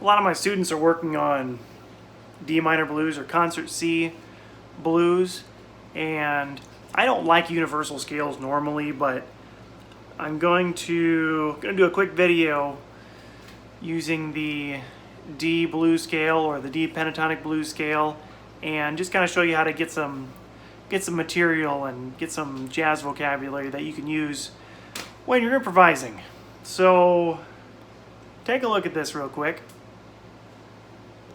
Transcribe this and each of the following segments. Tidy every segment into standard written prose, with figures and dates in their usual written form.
A lot of my students are working on D minor blues or concert C blues, and I don't like universal scales normally, but I'm going to do a quick video using the D blues scale or the D pentatonic blues scale, and just kind of show you how to get some material and get some jazz vocabulary that you can use when you're improvising. So take a look at this real quick.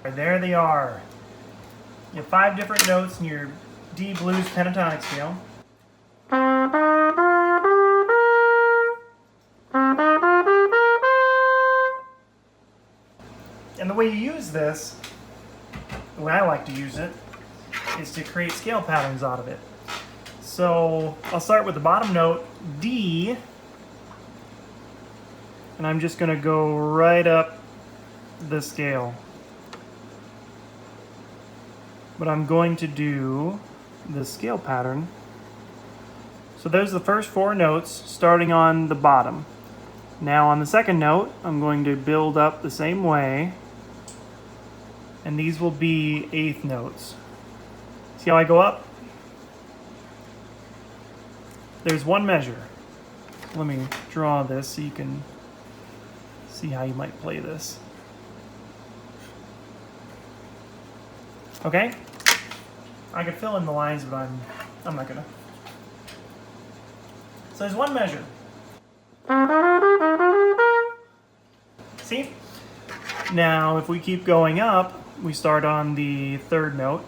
There they are. You have 5 different notes in your D blues pentatonic scale. And the way you use this, the way I like to use it, is to create scale patterns out of it. So I'll start with the bottom note, D, and I'm just going to go right up the scale. But I'm going to do the scale pattern. So there's the first 4 notes starting on the bottom. Now on the second note, I'm going to build up the same way, and these will be 8th notes. See how I go up? There's one measure. Let me draw this so you can see how you might play this. Okay? I could fill in the lines, but I'm not gonna. So there's one measure. See? Now, if we keep going up, we start on the 3rd note.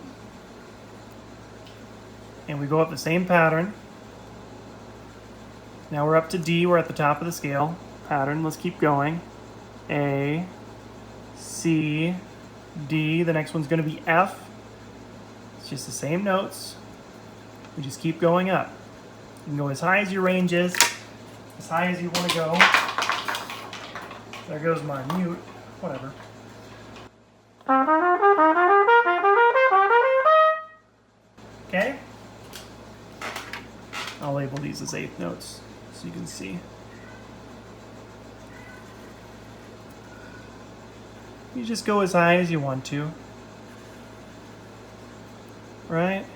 And we go up the same pattern. Now we're up to D, we're at the top of the scale pattern. Let's keep going. A, C, D. The next one's going to be F. It's just the same notes. We just keep going up. You can go as high as your range is, as high as you want to go. There goes my mute. Whatever. Okay? I'll label these as 8th notes so you can see. You just go as high as you want to. Right?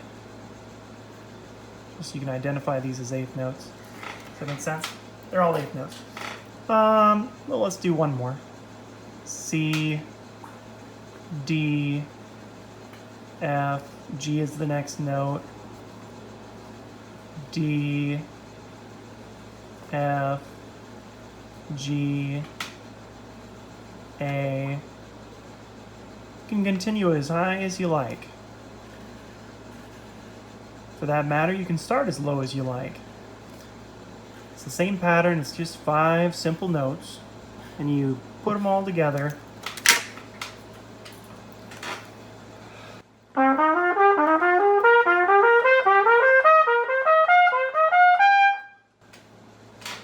Just so you can identify these as 8th notes. Does that make sense? They're all 8th notes. Well, let's do one more. C, D, F, G is the next note. D, F, G, A. You can continue as high as you like. For that matter, you can start as low as you like. It's the same pattern, it's just 5 simple notes, and you put them all together.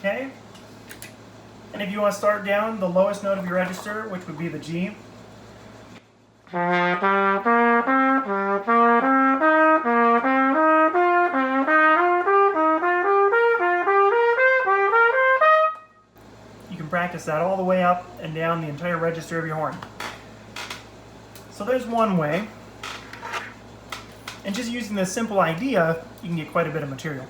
Okay? And if you want to start down the lowest note of your register, which would be the G, you can practice that all the way up and down the entire register of your horn. So there's one way. And just using this simple idea, you can get quite a bit of material.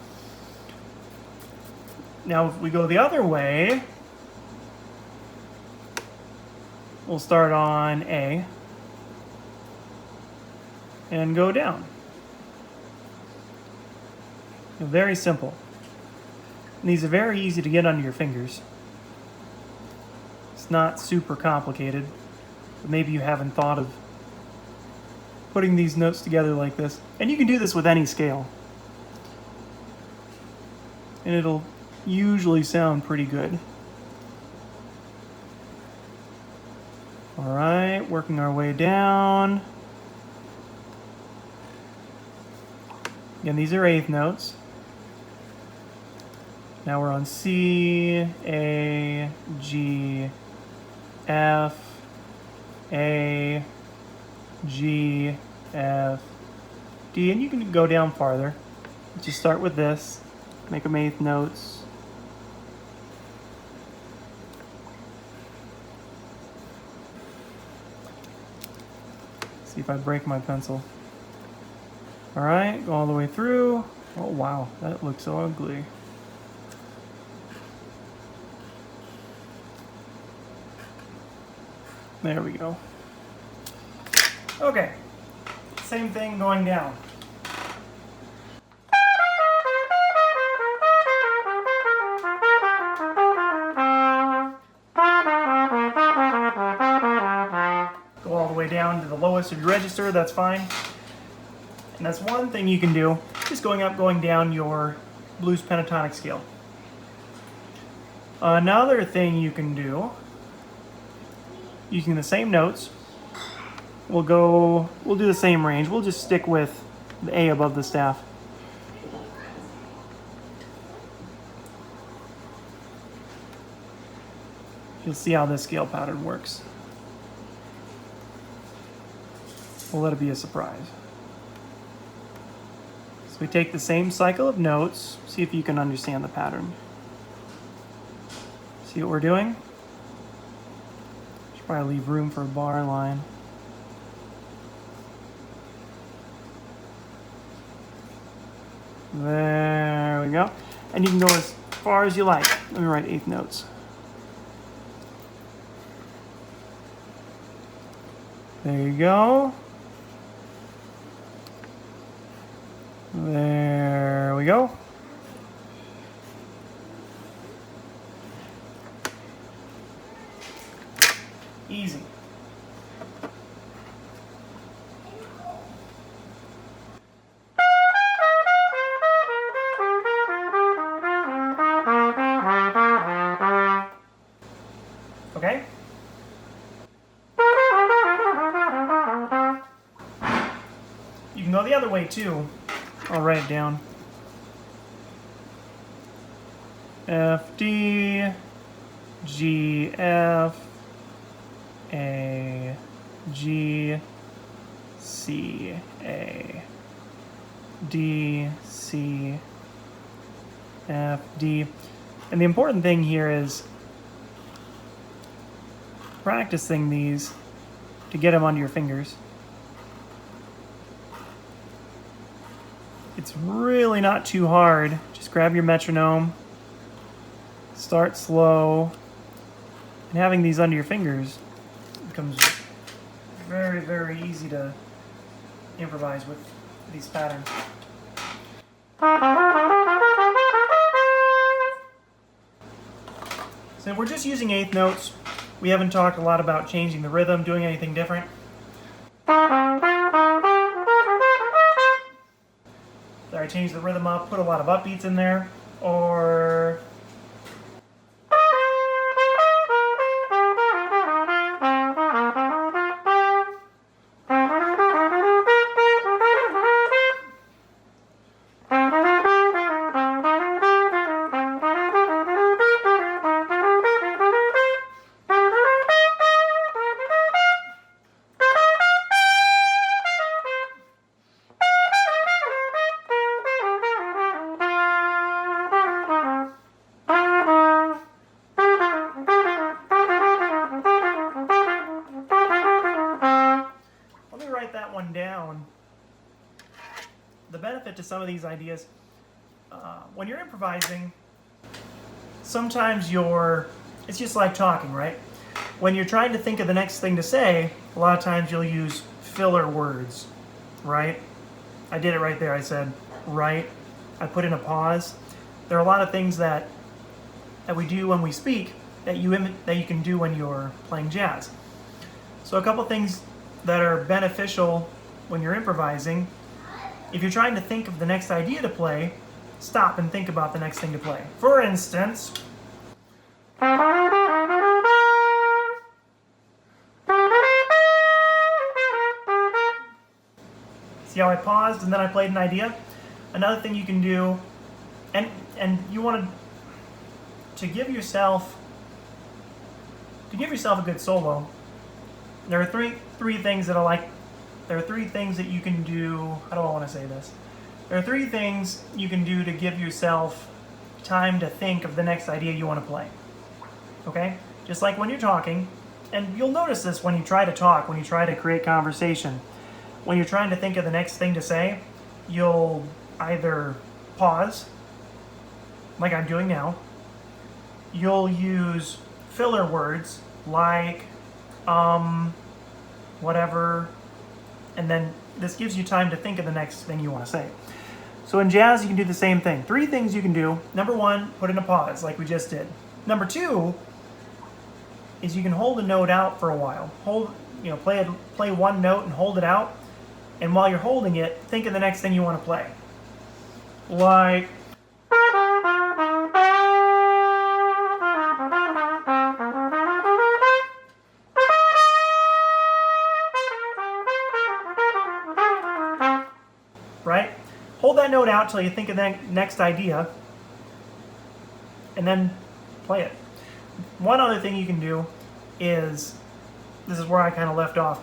Now, if we go the other way, we'll start on A and go down. Very simple. And these are very easy to get under your fingers. It's not super complicated, but maybe you haven't thought of putting these notes together like this. And you can do this with any scale. And it'll usually sound pretty good. All right, working our way down. Again, these are 8th notes. Now we're on C, A, G, F, A, G, F, D, and you can go down farther. Just start with this, make them 8th notes. See if I break my pencil. All right, go all the way through. Oh wow, that looks so ugly. There we go. Okay, same thing going down. Go all the way down to the lowest of your register, that's fine. And that's one thing you can do, just going up, going down your blues pentatonic scale. Another thing you can do, using the same notes, we'll do the same range. We'll just stick with the A above the staff. You'll see how this scale pattern works. We'll let it be a surprise. So we take the same cycle of notes, see if you can understand the pattern. See what we're doing? Should probably leave room for a bar line. There we go. And you can go as far as you like. Let me write eighth notes. There you go. There we go. Easy. Okay? You can go the other way too. I'll write it down. F, D, G, F, A, G, C, A, D, C, F, D. And the important thing here is practicing these to get them onto your fingers. It's really not too hard. Just grab your metronome, start slow, and having these under your fingers becomes very, very easy to improvise with these patterns. So we're just using eighth notes. We haven't talked a lot about changing the rhythm, doing anything different. There, I changed the rhythm up, put a lot of upbeats in there, or one down. The benefit to some of these ideas, when you're improvising, sometimes it's just like talking, right? When you're trying to think of the next thing to say, a lot of times you'll use filler words, right? I did it right there. I said, right. I put in a pause. There are a lot of things that we do when we speak that you can do when you're playing jazz. So a couple things that are beneficial when you're improvising. If you're trying to think of the next idea to play, stop and think about the next thing to play. For instance, see how I paused and then I played an idea? Another thing you can do, and you want to give yourself a good solo. There are three things that I like. There are three things that you can do. How do I want to say this? There are three things you can do to give yourself time to think of the next idea you want to play. Okay? Just like when you're talking, and you'll notice this when you try to talk, when you try to create conversation. when you're trying to think of the next thing to say, you'll either pause, like I'm doing now. You'll use filler words like, whatever, and then this gives you time to think of the next thing you want to say. So in jazz, you can do the same thing. 3 things you can do. Number 1, put in a pause, like we just did. Number 2 is you can hold a note out for a while. Play one note and hold it out. And while you're holding it, think of the next thing you want to play. Like, right? Hold that note out till you think of the next idea, and then play it. One other thing you can do is, this is where I kind of left off.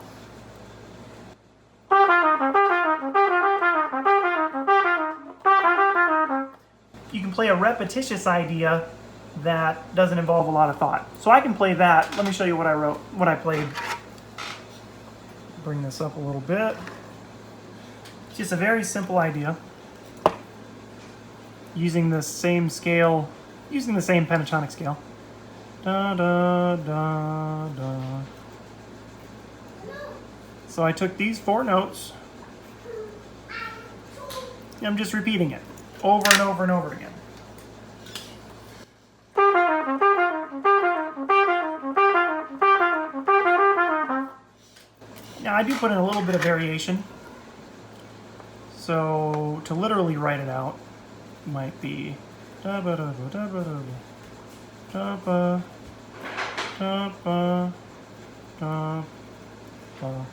You can play a repetitious idea that doesn't involve a lot of thought. So I can play that. Let me show you what I wrote, what I played. Bring this up a little bit. It's just a very simple idea. Using the same scale, using the same pentatonic scale. Da, da, da, da. So I took these 4 notes, and I'm just repeating it over and over and over again. Now I do put in a little bit of variation. So to literally write it out might be da ba da ba da ba da ba da ba da ba da ba.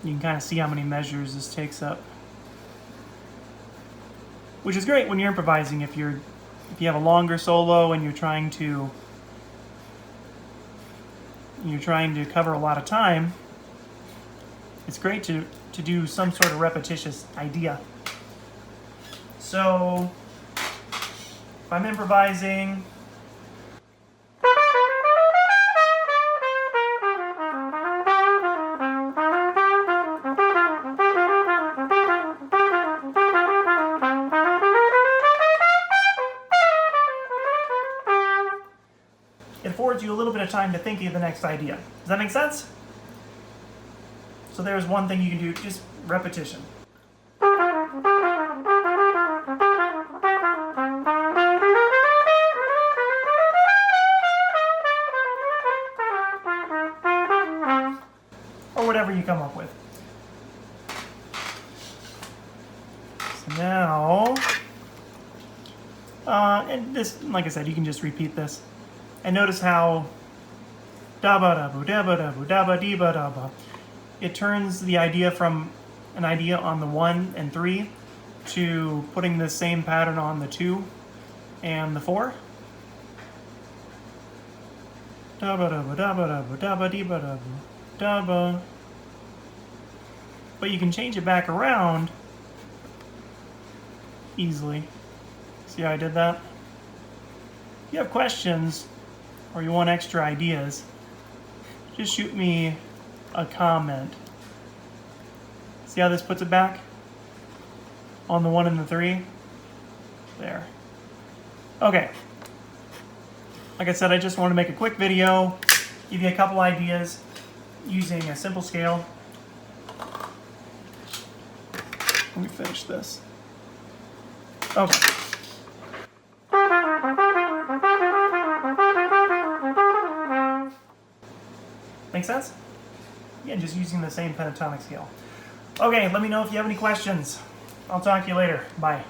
You can kind of see how many measures this takes up, which is great when you're improvising. If you have a longer solo and you're trying to cover a lot of time, it's great to do some sort of repetitious idea. So if I'm improvising, it affords you a little bit of time to think of the next idea. Does that make sense? So there's one thing you can do, just repetition. Or whatever you come up with. So now, and this, like I said, you can just repeat this. And notice how da ba da boo da ba da boo da ba dee ba da ba. It turns the idea from an idea on the 1 and 3 to putting the same pattern on the 2 and the 4. Da ba da ba da ba da ba da ba dee ba da ba da ba. But you can change it back around easily. See how I did that? If you have questions or you want extra ideas, just shoot me a comment. See how this puts it back? On the 1 and the 3? There. Okay. Like I said, I just want to make a quick video, give you a couple ideas using a simple scale. Let me finish this. Okay. Make sense? Yeah, just using the same pentatonic scale. Okay, let me know if you have any questions. I'll talk to you later. Bye.